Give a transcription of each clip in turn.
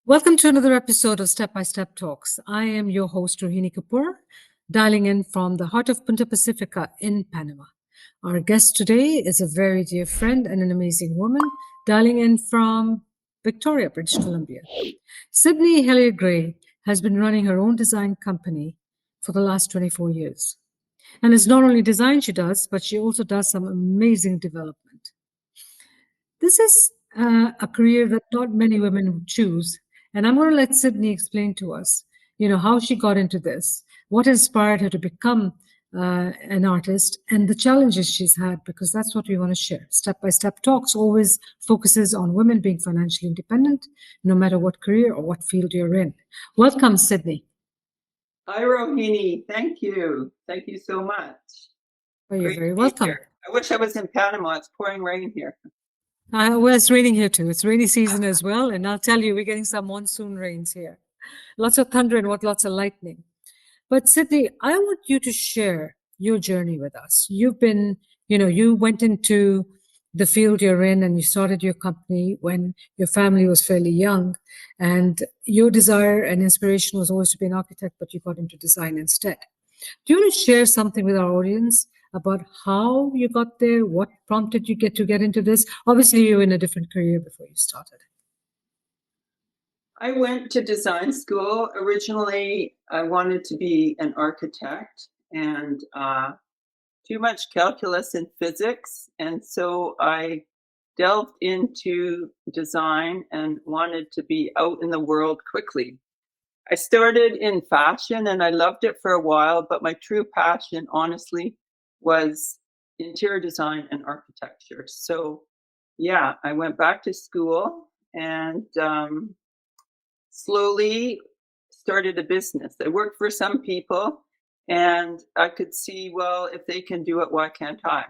Welcome to another episode of Step by Step Talks. I am your host, Rohini Kapoor, dialing in from the heart of Punta Pacifica in Panama. Our guest today is a very dear friend and an amazing woman, dialing in from Victoria, British Columbia. Cydney Hellier Gray has been running her own design company for the last 24 years. And it's not only design she does, but she also does some amazing development. This is a career that not many women would choose. And I'm going to let Cydney explain to us, how she got into this, what inspired her to become an artist, and the challenges she's had, because that's what we want to share. Step by Step Talks always focuses on women being financially independent, no matter what career or what field you're in. Welcome, Cydney. Hi, Rohini. Thank you. Thank you so much. Well, you're very welcome. I wish I was in Panama. It's pouring rain here. Well, it's raining here too. It's rainy season as well. And I'll tell you, we're getting some monsoon rains here. Lots of thunder and lots of lightning. But Cydney, I want you to share your journey with us. You've been, you went into the field you're in and you started your company when your family was fairly young. And your desire and inspiration was always to be an architect, but you got into design instead. Do you want to share something with our audience about how you got there? What prompted you to get into this? Obviously, you were in a different career before you started. I went to design school. Originally, I wanted to be an architect and too much calculus and physics. And so I delved into design and wanted to be out in the world quickly. I started in fashion and I loved it for a while, but my true passion, honestly, was interior design and architecture. So yeah, I went back to school and slowly started a business. I worked for some people and I could see, well, if they can do it, why can't I?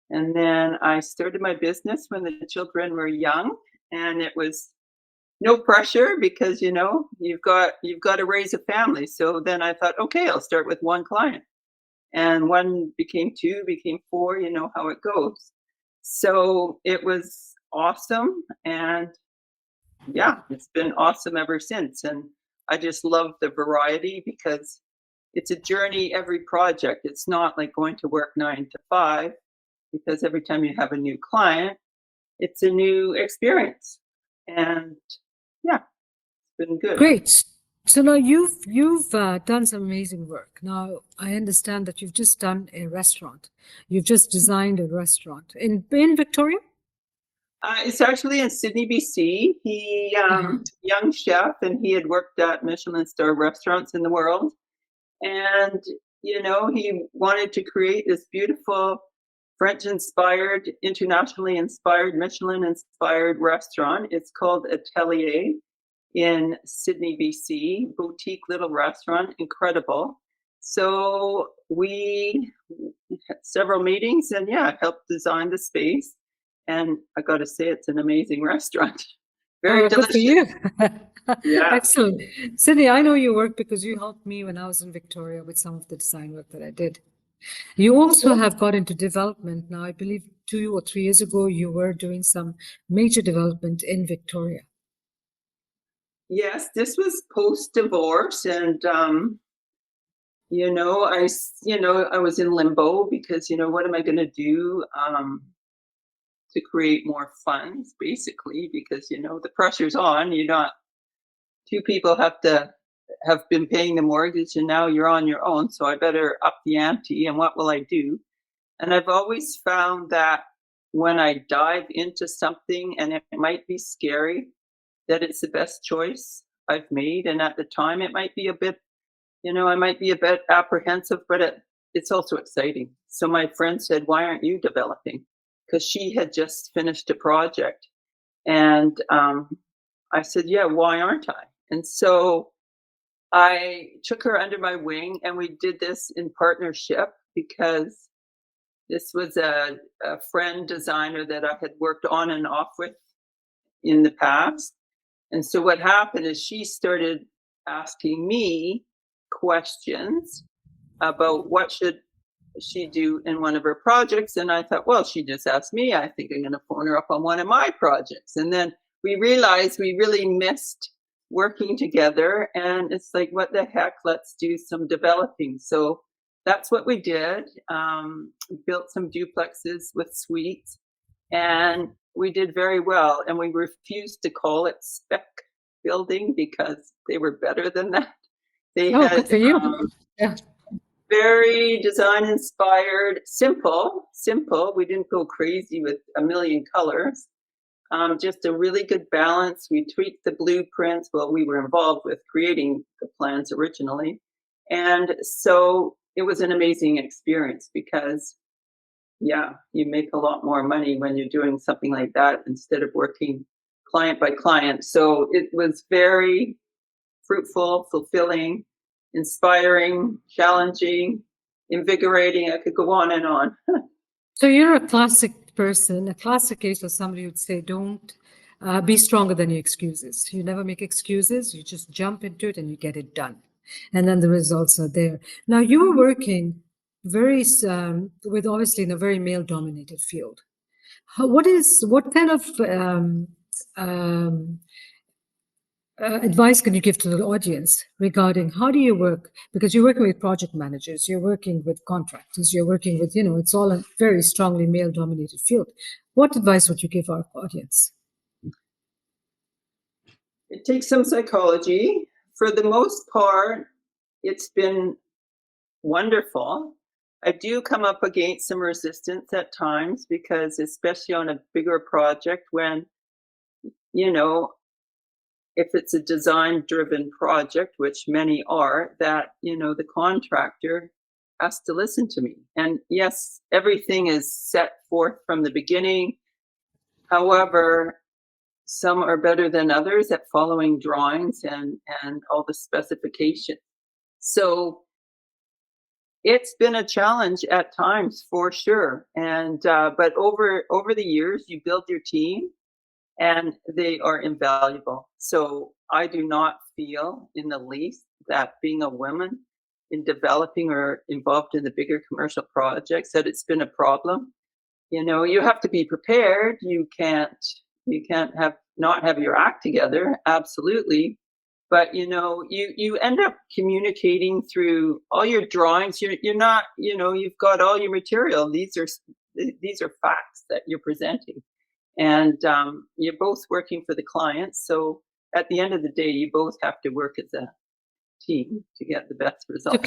And then I started my business when the children were young, and it was no pressure because you've got to raise a family. So then I thought, okay, I'll start with one client, and one became two, became four. You know how it goes. So it was awesome, and yeah, it's been awesome ever since. And I just love the variety because it's a journey every project. It's not like going to work 9 to 5, because every time you have a new client, it's a new experience. And yeah, it's been good. Great. So now you've done some amazing work. Now I understand that you've just done a restaurant. You've just designed a restaurant in Victoria. It's actually in Cydney, BC. He young chef, and he had worked at Michelin star restaurants in the world. And he wanted to create this beautiful French-inspired, internationally inspired, Michelin-inspired restaurant. It's called Hellier in Cydney, BC. Boutique little restaurant, incredible. So we had several meetings, and helped design the space. And I got to say, it's an amazing restaurant. Very delicious. Good for you. Yeah. Excellent. Cydney, I know your work because you helped me when I was in Victoria with some of the design work that I did. You also have got into development now. I believe 2 or 3 years ago, you were doing some major development in Victoria. Yes, this was post-divorce, and I was in limbo because what am I going to do to create more funds, basically, because the pressure's on. Two people have been paying the mortgage, and now you're on your own, so I better up the ante. And what will I do? And I've always found that when I dive into something, and it might be scary, that it's the best choice I've made. And at the time, it might be a bit, I might be a bit apprehensive, but it's also exciting. So my friend said, why aren't you developing? Because she had just finished a project. And I said, yeah, why aren't I? And so I took her under my wing, and we did this in partnership because this was a friend designer that I had worked on and off with in the past. And so what happened is she started asking me questions about what should she do in one of her projects. And I thought, well, she just asked me. I think I'm going to phone her up on one of my projects. And then we realized we really missed working together, and it's like, what the heck, let's do some developing. So that's what we did. We built some duplexes with suites, and we did very well. And we refused to call it spec building because they were better than that. They Oh, had good for you. Yeah. very design inspired, simple. We didn't go crazy with a million colors. Just a really good balance. We tweaked the blueprints. Well, we were involved with creating the plans originally. And so it was an amazing experience because, yeah, you make a lot more money when you're doing something like that instead of working client by client. So it was very fruitful, fulfilling, inspiring, challenging, invigorating. I could go on and on. So you're a classic person. A classic case of somebody who'd say, don't be stronger than your excuses. You never make excuses. You just jump into it and you get it done. And then the results are there. Now you were working very with obviously in a very male dominated field. What kind of um, advice can you give to the audience regarding how do you work? Because you're working with project managers, you're working with contractors, you're working with, it's all a very strongly male dominated field. What advice would you give our audience? It takes some psychology. For the most part, it's been wonderful. I do come up against some resistance at times because, especially on a bigger project, when, you know, if it's a design driven project, which many are, that, the contractor has to listen to me. And yes, everything is set forth from the beginning. However, some are better than others at following drawings and all the specifications. So it's been a challenge at times for sure. And but over the years, you build your team, and they are invaluable. So I do not feel in the least that being a woman in developing or involved in the bigger commercial projects, that it's been a problem. You have to be prepared. You can't not have your act together, absolutely. But you end up communicating through all your drawings. You're not, you've got all your material. These are facts that you're presenting, and you're both working for the client. So at the end of the day, you both have to work as a team to get the best So result.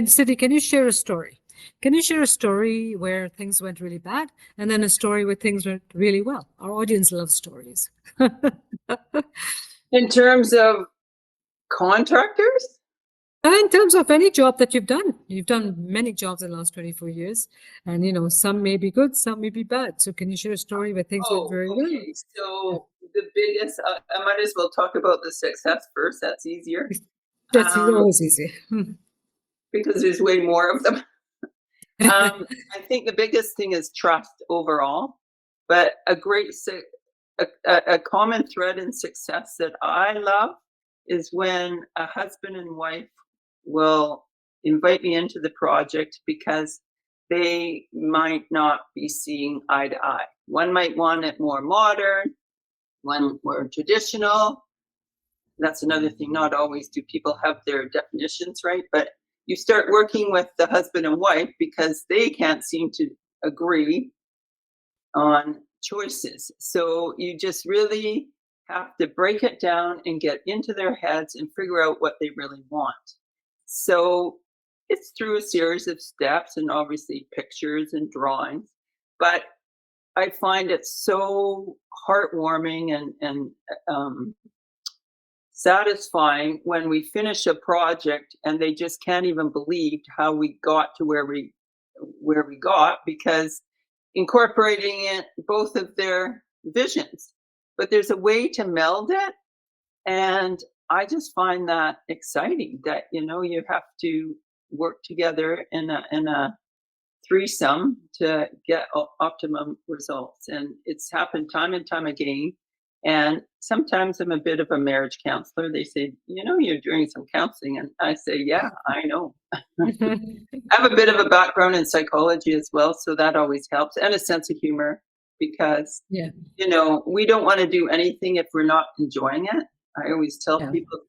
Cydney, can you share a story? Can you share a story where things went really bad and then a story where things went really well? Our audience loves stories. In terms of contractors, In terms of any job that you've done many jobs in the last 24 years, and some may be good, some may be bad. So can you share a story where things went very well? okay. So the biggest, I might as well talk about the success first. That's easier. That's Um, always easy. because there's way more of them. I think the biggest thing is trust overall, but a common thread in success that I love is when a husband and wife will invite me into the project because they might not be seeing eye to eye. One might want it more modern, one more traditional. That's another thing. Not always do people have their definitions right, but you start working with the husband and wife because they can't seem to agree on choices. So you just really have to break it down and get into their heads and figure out what they really want. So it's through a series of steps and obviously pictures and drawings, but I find it so heartwarming and satisfying when we finish a project and they just can't even believe how we got to where we got, because incorporating it both of their visions, but there's a way to meld it. And I just find that exciting that you have to work together in a threesome to get optimum results. And it's happened time and time again. And sometimes I'm a bit of a marriage counselor. They say, you're doing some counseling. And I say, yeah, I know. I have a bit of a background in psychology as well. So that always helps. And a sense of humor, because, Yeah. we don't want to do anything if we're not enjoying it. I always tell Yeah, people,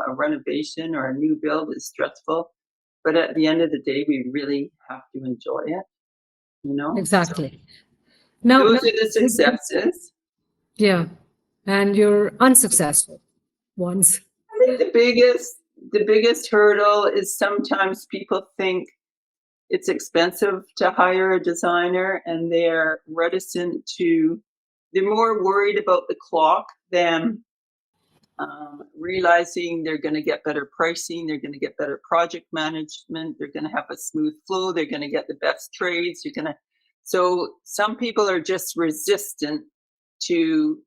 a renovation or a new build is stressful, but at the end of the day, we really have to enjoy it, So exactly. Now, those are the successes. yeah, and you're unsuccessful ones. I think the biggest hurdle is sometimes people think it's expensive to hire a designer, and they're more worried about the clock than realizing they're going to get better pricing, they're going to get better project management, they're going to have a smooth flow, they're going to get the best trades, so some people are just resistant to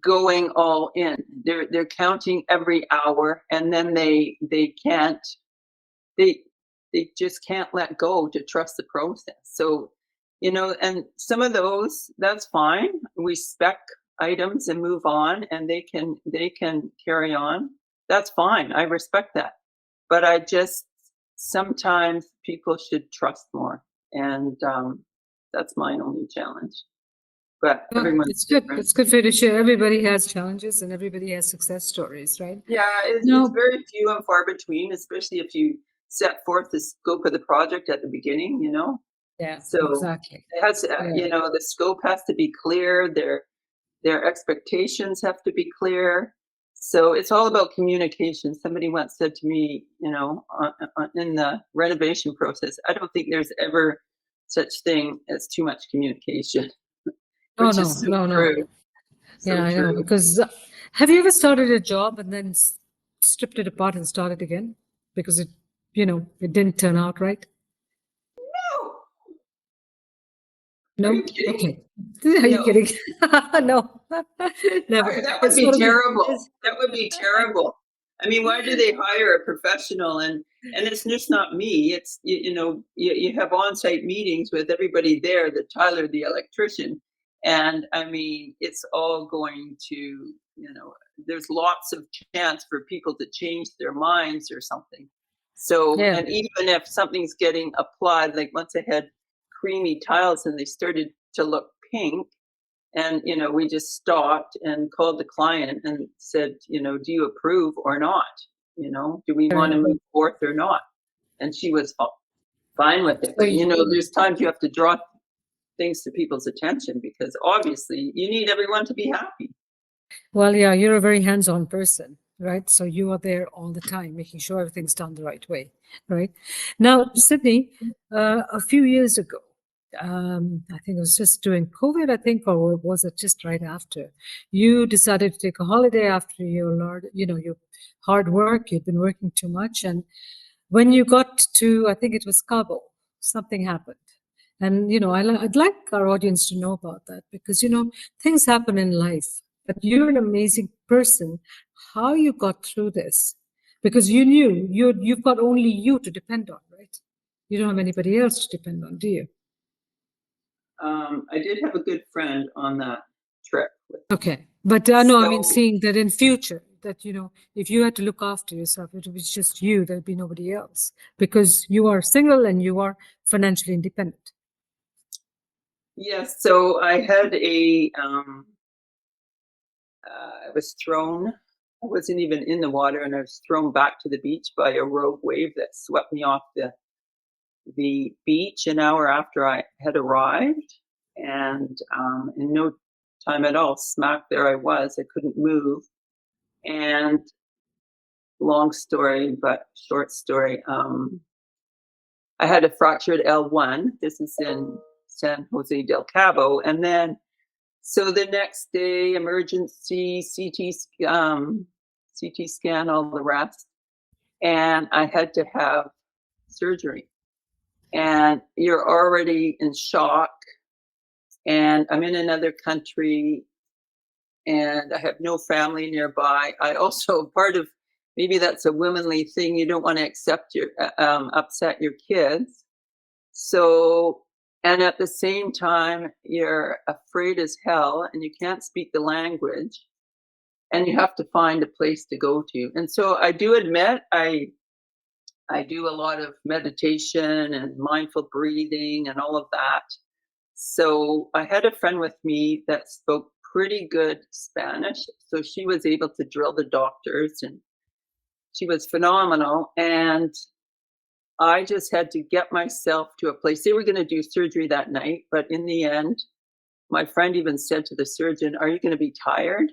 going all in. They're counting every hour, and then they they just can't let go to trust the process. So, and some of those, that's fine. We spec items and move on, and they can carry on. That's fine. I respect that. But I just sometimes people should trust more, and that's my only challenge. But Well, everyone's it's good. different. It's good for you to share. Everybody has challenges and everybody has success stories, right? Yeah, it's No, very few and far between, especially if you set forth the scope of the project at the beginning. yeah, So exactly. it has, Yeah. the scope has to be clear. Their expectations have to be clear. So it's all about communication. Somebody once said to me, in the renovation process, I don't think there's ever such thing as too much communication, Oh, which no, is so no, no. true. Yeah, So I know. true. Because have you ever started a job and then stripped it apart and started again because it didn't turn out right? No, are No? you kidding? Okay. Are you No. kidding? No, never. That would It's be got to be. terrible. That would be terrible. I mean, why do they hire a professional? And it's just not me. It's you have on-site meetings with everybody there. The Tyler, the electrician, and I mean, it's all going to there's lots of chance for people to change their minds or something. So, Yeah. and even if something's getting applied, like once I had creamy tiles and they started to look pink, and we just stopped and called the client and said, do you approve or not? Do we want to Right. move forth or not? And she was fine with it. So But there's times you have to draw things to people's attention, because obviously you need everyone to be happy. Well, yeah, you're a very hands-on person, right? So you are there all the time, making sure everything's done the right way, right? Now, Cydney, a few years ago, I think it was just during COVID, I think, or was it just right after? You decided to take a holiday after your hard work. You'd been working too much, and when you got to, I think it was Cabo, something happened. And, I'd like our audience to know about that because, things happen in life, but you're an amazing person. How you got through this? Because you knew you've got only you to depend on, right? You don't have anybody else to depend on, do you? I did have a good friend on that trip with me. Okay. But no, I mean, So seeing that in future, that, if you had to look after yourself, it would be just you, there'd be nobody else because you are single and you are financially independent. yes, so I had I was thrown. I wasn't even in the water, and I was thrown back to the beach by a rogue wave that swept me off the beach an hour after I had arrived, and in no time at all, smack there I was. I couldn't move, and long story, but short story. I had a fractured L1. This is in San Jose del Cabo, and then so the next day, emergency CT scan, all the rest, and I had to have surgery. And you're already in shock, and I'm in another country, and I have no family nearby. I also part of maybe that's a womanly thing. You don't want to upset your kids. So, and at the same time, you're afraid as hell, and you can't speak the language, and you have to find a place to go to. And so, I do admit, I do a lot of meditation and mindful breathing and all of that. So I had a friend with me that spoke pretty good Spanish, so she was able to drill the doctors, and she was phenomenal. And I just had to get myself to a place. They were going to do surgery that night, but in the end, my friend even said to the surgeon, "Are you going to be tired?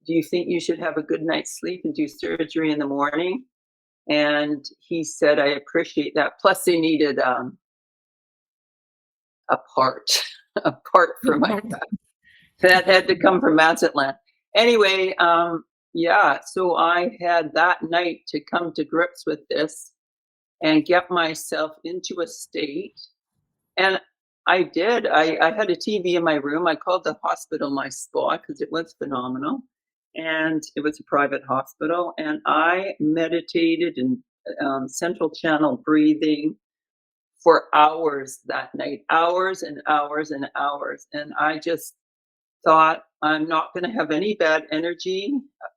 Do you think you should have a good night's sleep and do surgery in the morning?" And he said, "I appreciate that." Plus, they needed a part, a part for my back that had to come from Mazatlan. Anyway, yeah, so I had that night to come to grips with this and get myself into a state. And I did. I had a TV in my room. I called the hospital my spa because it was phenomenal. And it was a private hospital. And I meditated and central channel breathing for hours that night, hours and hours and hours. And I just thought, I'm not going to have any bad energy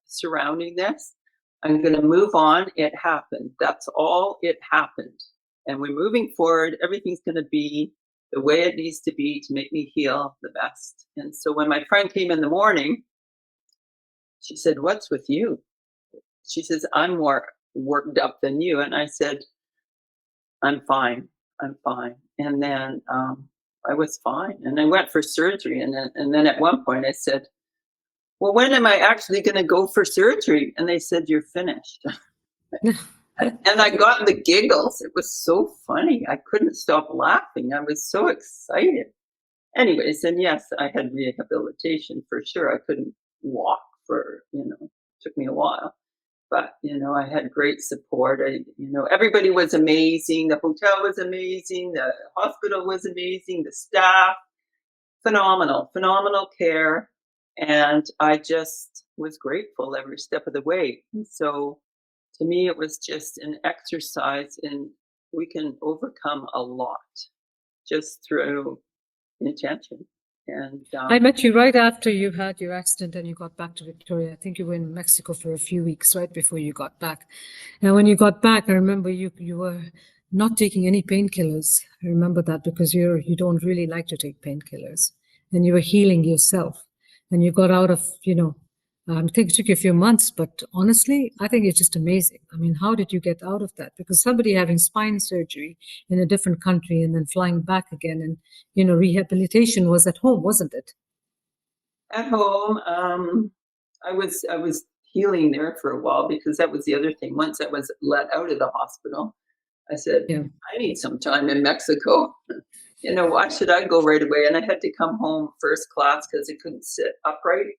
surrounding this. I'm going to move on. It happened. That's all. It happened. And we're moving forward. Everything's going to be the way it needs to be to make me heal the best. And so when my friend came in the morning, she said, "What's with you?" She says, "I'm more worked up than you." And I said, "I'm fine. I'm fine." And then I was fine. And I went for surgery. And then at one point I said, "Well, when am I actually going to go for surgery?" And they said, "You're finished." And I got the giggles. It was so funny. I couldn't stop laughing. I was so excited. Anyways, and yes, I had rehabilitation for sure. I couldn't walk for, took me a while. But, I had great support. Everybody was amazing. The hotel was amazing. The hospital was amazing. The staff, phenomenal, phenomenal care. And I just was grateful every step of the way. And so to me, it was just an exercise in we can overcome a lot just through intention. And I met you right after you had your accident and you got back to Victoria. I think you were in Mexico for a few weeks right before you got back. And when you got back, I remember you were not taking any painkillers. I remember that because you don't really like to take painkillers, and you were healing yourself. And you got out of, I think it took you a few months, but honestly, I think it's just amazing. I mean, how did you get out of that? Because somebody having spine surgery in a different country and then flying back again, and rehabilitation was at home, wasn't it? at home, I was healing there for a while because that was the other thing. Once I was let out of the hospital, I said, Yeah. I need some time in Mexico. Why should I go right away? And I had to come home first class because I couldn't sit upright.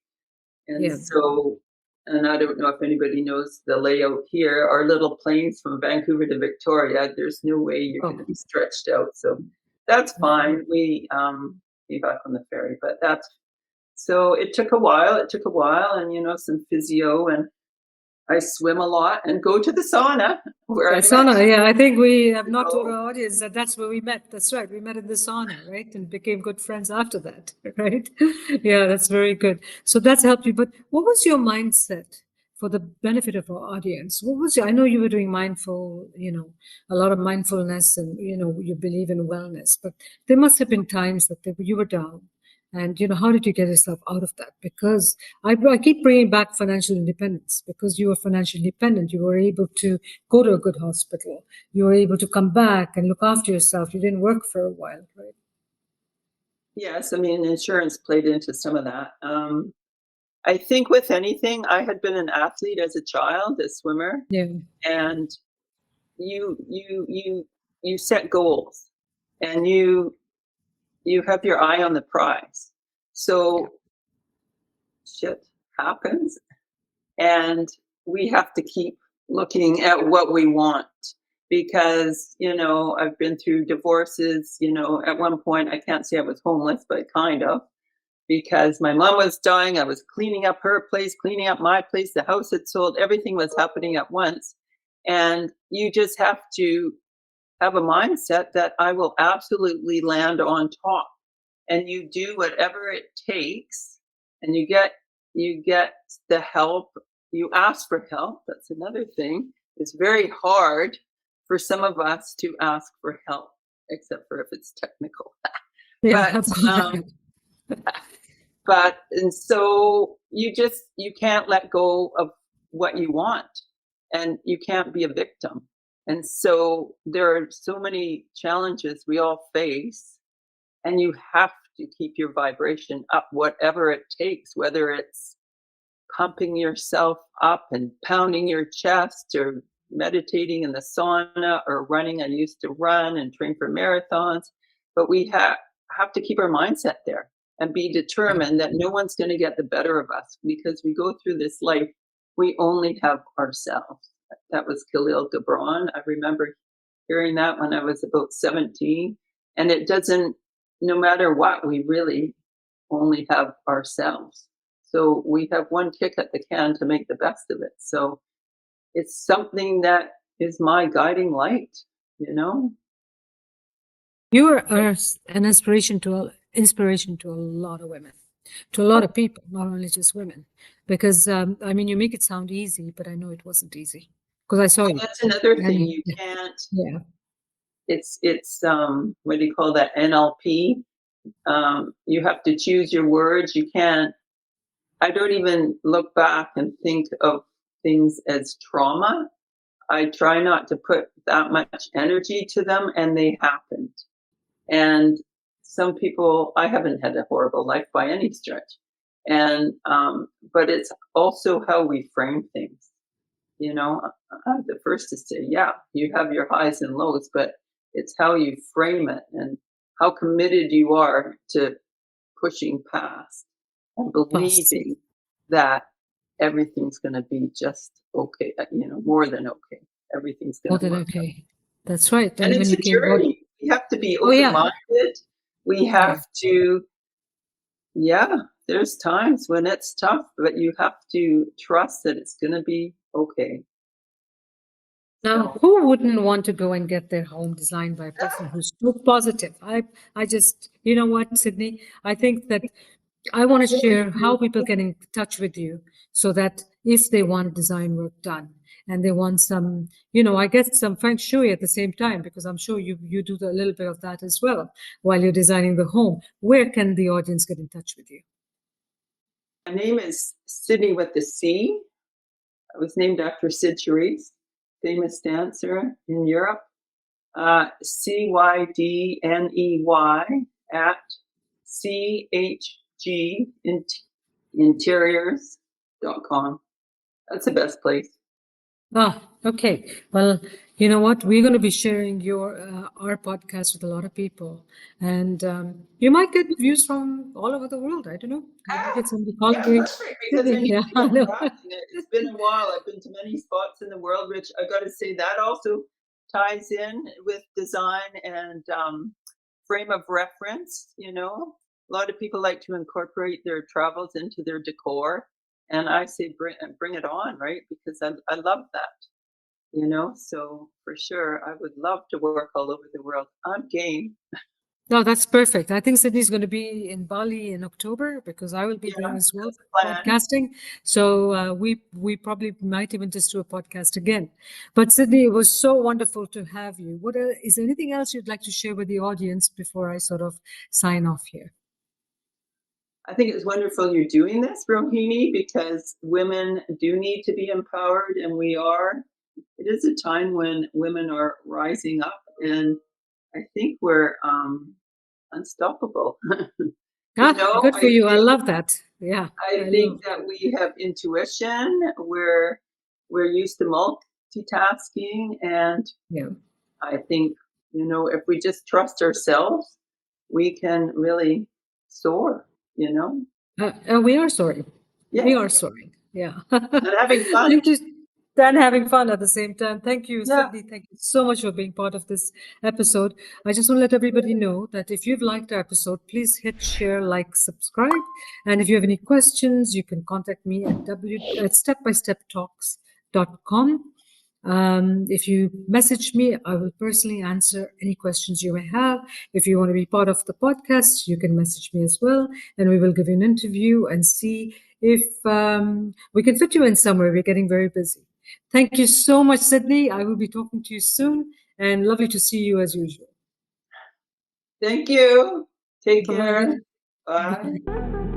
And Yeah. so, and I don't know if anybody knows the layout here, our little planes from Vancouver to Victoria, there's no way you're going to be stretched out. So that's fine. We came back on the ferry, but so it took a while. It took a while, and some physio, and I swim a lot and go to the sauna where I Sauna, yeah. I think we have not met. told our audience that that's where we met. That's right. We met in the sauna, right? And became good friends after that, right? Yeah, that's very good. So that's helped you. But what was your mindset for the benefit of our audience? I know you were doing mindful, a lot of mindfulness and, you believe in wellness, but there must have been times that you were down. And, how did you get yourself out of that? Because I keep bringing back financial independence. Because you were financially independent, you were able to go to a good hospital. You were able to come back and look after yourself. You didn't work for a while, right? Yes, I mean, insurance played into some of that. I think with anything, I had been an athlete as a child, a swimmer, Yeah. and you set goals, and you have your eye on the prize. So shit happens, and we have to keep looking at what we want because I've been through divorces. At one point, I can't say I was homeless, but kind of, because my mom was dying. I was cleaning up her place, cleaning up my place. The house had sold. Everything was happening at once. And you just have to have a mindset that I will absolutely land on top. And you do whatever it takes, and you get the help. You ask for help. That's another thing. It's very hard for some of us to ask for help, except for if it's technical. Yeah, But of course. and so you can't let go of what you want, and you can't be a victim. And so there are so many challenges we all face, and you have to keep your vibration up, whatever it takes, whether it's pumping yourself up and pounding your chest, or meditating in the sauna, or running. I used to run and train for marathons, but we have to keep our mindset there and be determined that no one's going to get the better of us, because we go through this life, we only have ourselves. That was Khalil Gibran. I remember hearing that when I was about 17. And it doesn't, no matter what, we really only have ourselves. So we have one kick at the can to make the best of it. So it's something that is my guiding light, you know? You are an inspiration to a lot of women, to a lot of people, not only just women. Because I mean, you make it sound easy, but I know it wasn't easy because I saw you. That's another thing. And You can't, yeah, it's what do you call that? NLP. You have to choose your words. You can't, I don't even look back and think of things as trauma. I try not to put that much energy to them, and they happened. And some people, I haven't had a horrible life by any stretch. And, but it's also how we frame things. You know, I'm the first to say, yeah, you have your highs and lows, but it's how you frame it and how committed you are to pushing past and fast, believing that everything's going to be just okay, more than okay. Everything's more going to than work. okay. That's right. And And when it's you a came about, journey. We have to be oh yeah, open-minded. We yeah. have to, yeah, there's times when it's tough, but you have to trust that it's going to be okay. Now, So, who wouldn't want to go and get their home designed by a person who's so positive? I just, you know what, Cydney, I think that I want to share how people get in touch with you so that if they want design work done and they want some, I guess some feng shui at the same time, because I'm sure you do a little bit of that as well while you're designing the home. Where can the audience get in touch with you? my name is Cydney with the C. I was named after Sid Charisse, famous dancer in Europe. Cydney at chginteriors.com. That's the best place. Ah, okay. Well, you know what? We're going to be sharing our podcast with a lot of people, and you might get views from all over the world. I don't know. You might get somebody calling Yeah, you. perfect, because I need Yeah, to I get know. traveling. It's been a while. I've been to many spots in the world, which I got to say that also ties in with design and frame of reference. A lot of people like to incorporate their travels into their decor, and I say bring it on, right? Because I love that. So for sure, I would love to work all over the world. I'm game. No, that's perfect. I think Sydney's going to be in Bali in October because I will be there Yeah, as well, that's the plan. podcasting. So we probably might even just do a podcast again. But Sydney, it was so wonderful to have you. Is there anything else you'd like to share with the audience before I sort of sign off here? I think it's wonderful you're doing this, Rohini, because women do need to be empowered, and we are. It is a time when women are rising up, and I think we're unstoppable. Good for I you. I think love that. Yeah, I I love think that we have intuition. We're used to multitasking, and yeah. I think if we just trust ourselves, we can really soar. We are soaring. We Yes, are soaring. Yeah. and having fun. Thank you. And having fun at the same time. Thank you, Yeah. Cydney. Thank you so much for being part of this episode. I just want to let everybody know that if you've liked our episode, please hit share, like, subscribe. And if you have any questions, you can contact me at stepbysteptalks.com. If you message me, I will personally answer any questions you may have. If you want to be part of the podcast, you can message me as well, and we will give you an interview and see if we can fit you in somewhere. We're getting very busy. Thank you so much, Cydney. I will be talking to you soon, and lovely to see you as usual. Thank you. Take Bye. care. Bye. Bye.